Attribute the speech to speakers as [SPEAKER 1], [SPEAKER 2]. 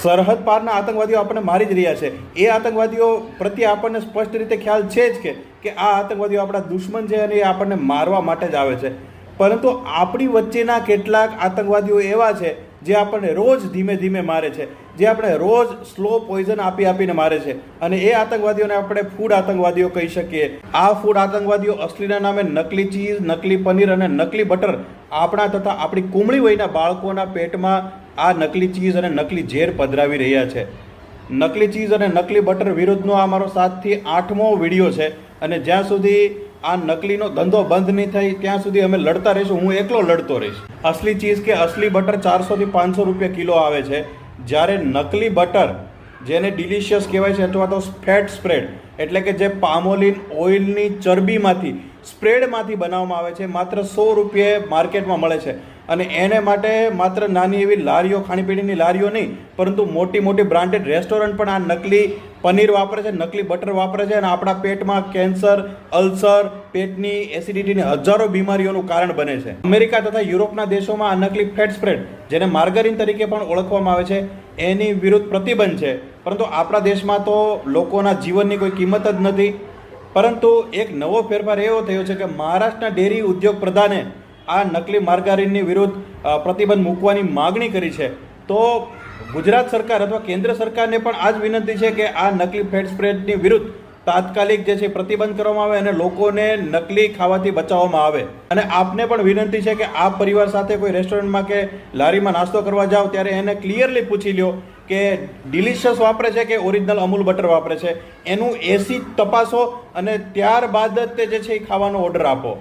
[SPEAKER 1] સરહદ પારના આતંકવાદીઓ આપણને મારી જ રહ્યા છે. એ આતંકવાદીઓ પ્રત્યે આપણને સ્પષ્ટ રીતે ખ્યાલ છે જ કે આ આતંકવાદીઓ આપણા દુશ્મન છે અને એ આપણને મારવા માટે જ આવે છે. પરંતુ આપણી વચ્ચેના કેટલાક આતંકવાદીઓ એવા છે જે આપણને રોજ ધીમે ધીમે મારે છે, જે આપણે રોજ સ્લો પોઈઝન આપીને મારે છે, અને એ આતંકવાદીઓને આપણે ફૂડ આતંકવાદીઓ કહી શકીએ. આ ફૂડ આતંકવાદીઓ અસલીના નામે નકલી ચીઝ, નકલી પનીર અને નકલી બટર આપણા તથા આપણી કુમળી વયના બાળકોના પેટમાં આ નકલી ચીઝ અને નકલી ઝેર પધરાવી રહ્યા છે. નકલી ચીઝ અને નકલી બટર વિરુદ્ધનો આ મારો 7 થી 8મો વિડીયો છે, અને જ્યાં સુધી આ નકલીનો ધંધો બંધ નહીં થાય ત્યાં સુધી અમે લડતા રહીશું. હું એકલો લડતો રહીશ. અસલી ચીઝ કે અસલી બટર 400 થી 500 રૂપિયા કિલો આવે છે, જ્યારે નકલી બટર જેને ડિલિશિયસ કહેવાય છે અથવા તો ફેટ સ્પ્રેડ એટલે કે જે પામોલિન ઓઇલની ચરબીમાંથી સ્પ્રેડમાંથી બનાવવામાં આવે છે, માત્ર 100 રૂપિયે માર્કેટમાં મળે છે. અને એને માટે માત્ર નાની એવી લારીઓ, ખાણીપીણીની લારીઓ નહીં, પરંતુ મોટી મોટી બ્રાન્ડેડ રેસ્ટોરન્ટ પણ આ નકલી પનીર વાપરે છે, નકલી બટર વાપરે છે, અને આપણા પેટમાં કેન્સર, અલ્સર, પેટની એસિડિટીની હજારો બીમારીઓનું કારણ બને છે. અમેરિકા તથા યુરોપના દેશોમાં આ નકલી ફેટ સ્પ્રેડ, જેને માર્ગરીન તરીકે પણ ઓળખવામાં આવે છે, એની વિરુદ્ધ પ્રતિબંધ છે. પરંતુ આપણા દેશમાં તો લોકોના જીવનની કોઈ કિંમત જ નથી. પરંતુ એક નવો ફેરફાર એવો થયો છે કે મહારાષ્ટ્રના ડેરી ઉદ્યોગ પ્રધાને આ નકલી માર્ગારીનની વિરુદ્ધ પ્રતિબંધ મૂકવાની માગણી કરી છે. તો ગુજરાત સરકાર અથવા કેન્દ્ર સરકારને પણ આ જ વિનંતી છે કે આ નકલી ફેટ સ્પ્રેડની વિરુદ્ધ તાત્કાલિક જે છે પ્રતિબંધ કરવામાં આવે અને લોકોને નકલી ખાવાથી બચાવવામાં આવે. અને આપને પણ વિનંતી છે કે આપ પરિવાર સાથે કોઈ રેસ્ટોરન્ટમાં કે લારીમાં નાસ્તો કરવા જાઓ ત્યારે એને ક્લિયરલી પૂછી લ્યો કે ડિલિશિયસ વાપરે છે કે ઓરિજિનલ અમૂલ બટર વાપરે છે. એનું એસી તપાસો અને ત્યારબાદ જ તે જે છે એ ખાવાનો ઓર્ડર આપો.